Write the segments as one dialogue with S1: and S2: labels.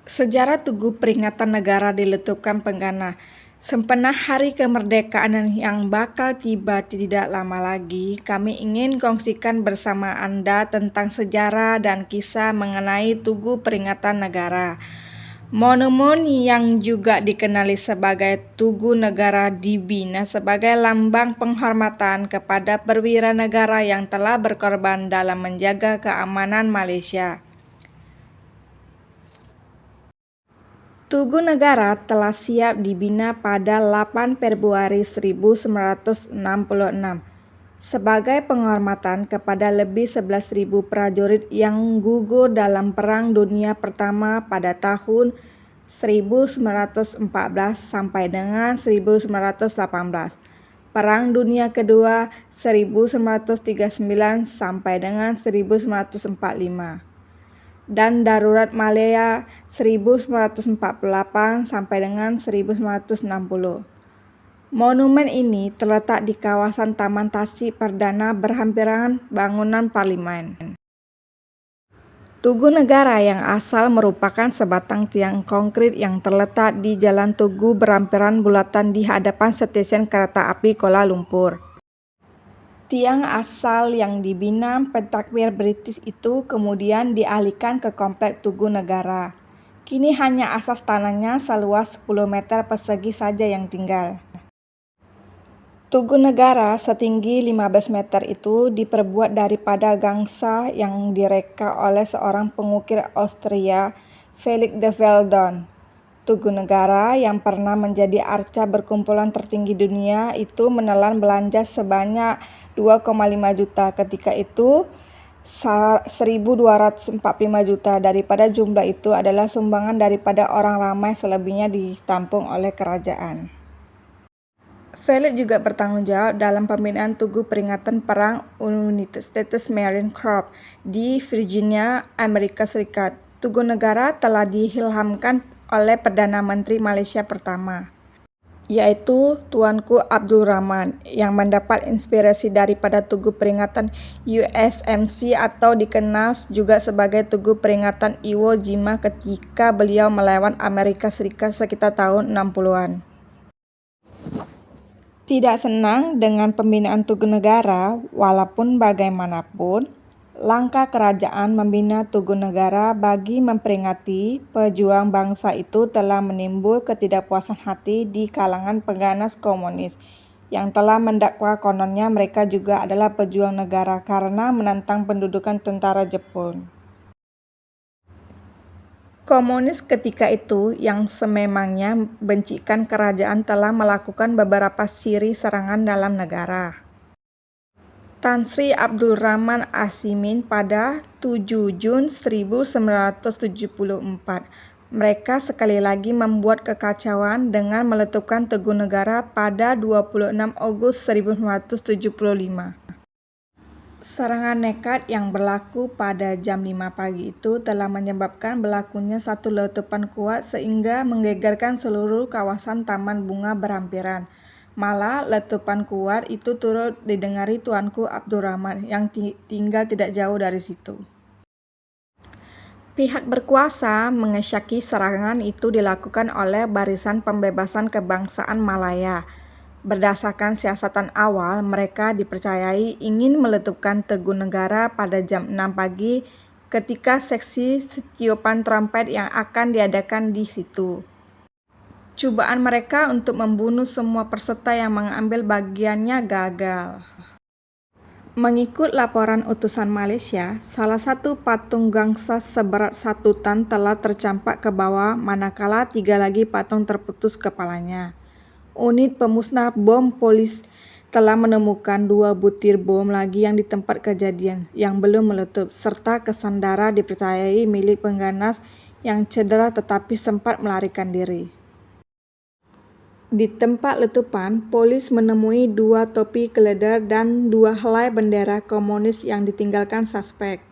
S1: Sejarah Tugu Peringatan Negara diletupkan penggana. Sempena hari kemerdekaan yang bakal tiba tidak lama lagi, kami ingin kongsikan bersama Anda tentang sejarah dan kisah mengenai Tugu Peringatan Negara. Monumen yang juga dikenali sebagai Tugu Negara dibina sebagai lambang penghormatan kepada perwira negara yang telah berkorban dalam menjaga keamanan Malaysia. Tugu Negara telah siap dibina pada 8 Februari 1966 sebagai penghormatan kepada lebih 11.000 prajurit yang gugur dalam Perang Dunia Pertama pada tahun 1914 sampai dengan 1918. Perang Dunia Kedua 1939 sampai dengan 1945. Dan Darurat Malaya 1948 sampai dengan 1960. Monumen ini terletak di kawasan Taman Tasik Perdana berhampiran bangunan parlimen. Tugu Negara yang asal merupakan sebatang tiang konkrit yang terletak di Jalan Tugu berhampiran bulatan di hadapan stesen kereta api Kuala Lumpur. Tiang asal yang dibina pentadbir British itu kemudian dialihkan ke komplek Tugu Negara. Kini hanya asas tanahnya seluas 10 meter persegi saja yang tinggal. Tugu Negara setinggi 15 meter itu diperbuat daripada gangsa yang direka oleh seorang pengukir Austria, Felix de Veldon. Tugu Negara yang pernah menjadi arca berkumpulan tertinggi dunia itu menelan belanja sebanyak 2,5 juta. Ketika itu 1.245 juta daripada jumlah itu adalah sumbangan daripada orang ramai, selebihnya ditampung oleh kerajaan. Felix juga bertanggung jawab dalam pembinaan Tugu Peringatan Perang United States Marine Corps di Virginia, Amerika Serikat. Tugu Negara telah diilhamkan oleh Perdana Menteri Malaysia pertama, yaitu Tuanku Abdul Rahman, yang mendapat inspirasi daripada Tugu Peringatan USMC atau dikenal juga sebagai Tugu Peringatan Iwo Jima ketika beliau melawan Amerika Serikat sekitar tahun 60-an. Tidak senang dengan pembinaan Tugu Negara, walaupun bagaimanapun, langkah kerajaan membina Tugu Negara bagi memperingati pejuang bangsa itu telah menimbul ketidakpuasan hati di kalangan pengganas komunis yang telah mendakwa kononnya mereka juga adalah pejuang negara karena menentang pendudukan tentara Jepun. Komunis ketika itu yang sememangnya bencikan kerajaan telah melakukan beberapa siri serangan dalam negara. Tan Sri Abdul Rahman Asimin pada 7 Jun 1974. Mereka sekali lagi membuat kekacauan dengan meletupkan Tugu Negara pada 26 Agustus 1975. Serangan nekat yang berlaku pada jam 5 pagi itu telah menyebabkan berlakunya satu letupan kuat sehingga menggegerkan seluruh kawasan Taman Bunga berhampiran. Malah letupan kuat itu turut didengari Tuanku Abdul Rahman yang tinggal tidak jauh dari situ. Pihak berkuasa mengesyaki serangan itu dilakukan oleh Barisan Pembebasan Kebangsaan Malaya. Berdasarkan siasatan awal, mereka dipercayai ingin meletupkan Tugu Negara pada jam 6 pagi ketika seksi tiupan trompet yang akan diadakan di situ. Cubaan mereka untuk membunuh semua peserta yang mengambil bagiannya gagal. Mengikut laporan utusan Malaysia, salah satu patung gangsa seberat 1 ton telah tercampak ke bawah, manakala 3 lagi patung terputus kepalanya. Unit pemusnah bom polis telah menemukan 2 butir bom lagi yang di tempat kejadian yang belum meletup, serta kesandara dipercayai milik pengganas yang cedera tetapi sempat melarikan diri. Di tempat letupan, polis menemui 2 topi keledar dan 2 helai bendera komunis yang ditinggalkan suspek.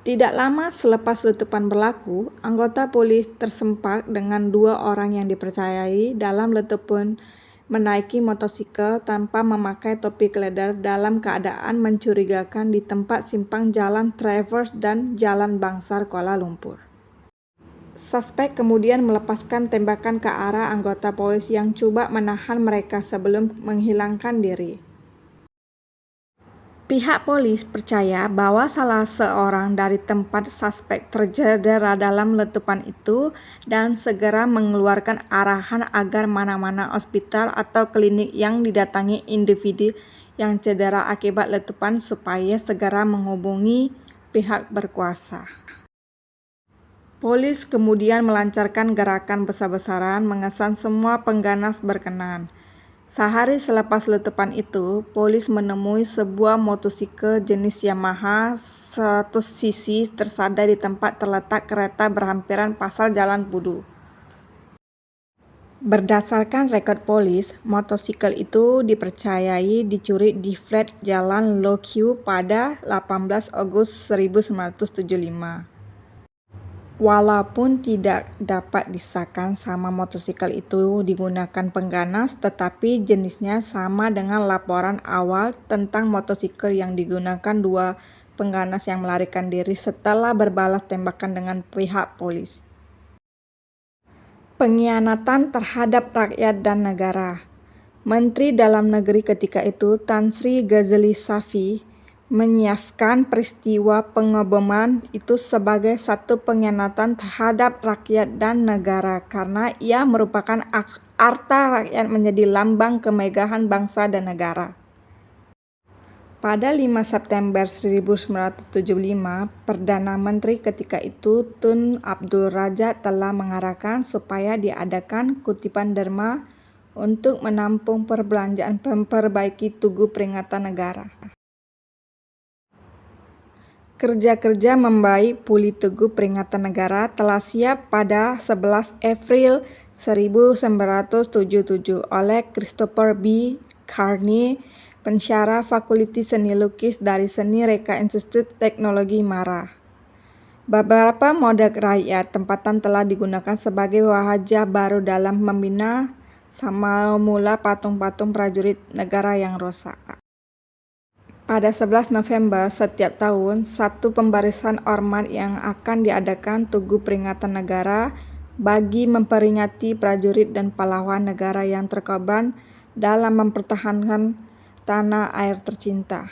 S1: Tidak lama selepas letupan berlaku, anggota polis tersempak dengan 2 orang yang dipercayai dalam letupan menaiki motosikal tanpa memakai topi keledar dalam keadaan mencurigakan di tempat simpang Jalan Travers dan Jalan Bangsar Kuala Lumpur. Suspek kemudian melepaskan tembakan ke arah anggota polisi yang coba menahan mereka sebelum menghilangkan diri. Pihak polis percaya bahwa salah seorang dari tempat suspek tercedera dalam letupan itu dan segera mengeluarkan arahan agar mana-mana ospital atau klinik yang didatangi individu yang cedera akibat letupan supaya segera menghubungi pihak berkuasa. Polis kemudian melancarkan gerakan besar-besaran mengesan semua pengganas berkenan. Sehari selepas letupan itu, polis menemui sebuah motosikal jenis Yamaha 100cc tersadar di tempat terletak kereta berhampiran pasar Jalan Pudu. Berdasarkan rekod polis, motosikal itu dipercayai dicuri di flat Jalan Lokyu pada 18 Agustus 1975. Walaupun tidak dapat disahkan sama motosikal itu digunakan pengganas, tetapi jenisnya sama dengan laporan awal tentang motosikal yang digunakan dua pengganas yang melarikan diri setelah berbalas tembakan dengan pihak polis. Pengkhianatan terhadap rakyat dan negara. Menteri Dalam Negeri ketika itu, Tan Sri Ghazali Safi, menyiapkan peristiwa pengeboman itu sebagai satu pengkhianatan terhadap rakyat dan negara karena ia merupakan harta rakyat menjadi lambang kemegahan bangsa dan negara. Pada 5 September 1975, Perdana Menteri ketika itu Tun Abdul Razak telah mengarahkan supaya diadakan kutipan derma untuk menampung perbelanjaan memperbaiki Tugu Peringatan Negara. Kerja-kerja membaik pulih Tugu Peringatan Negara telah siap pada 11 April 1977 oleh Christopher B. Carney, pensyarah Fakulti Seni Lukis dari Seni Reka Institut Teknologi Mara. Beberapa model rakyat tempatan telah digunakan sebagai wajah baru dalam membina sama mula patung-patung prajurit negara yang rosak. Pada 11 November setiap tahun, satu pembarisan hormat yang akan diadakan Tugu Peringatan Negara bagi memperingati prajurit dan pahlawan negara yang terkorban dalam mempertahankan tanah air tercinta.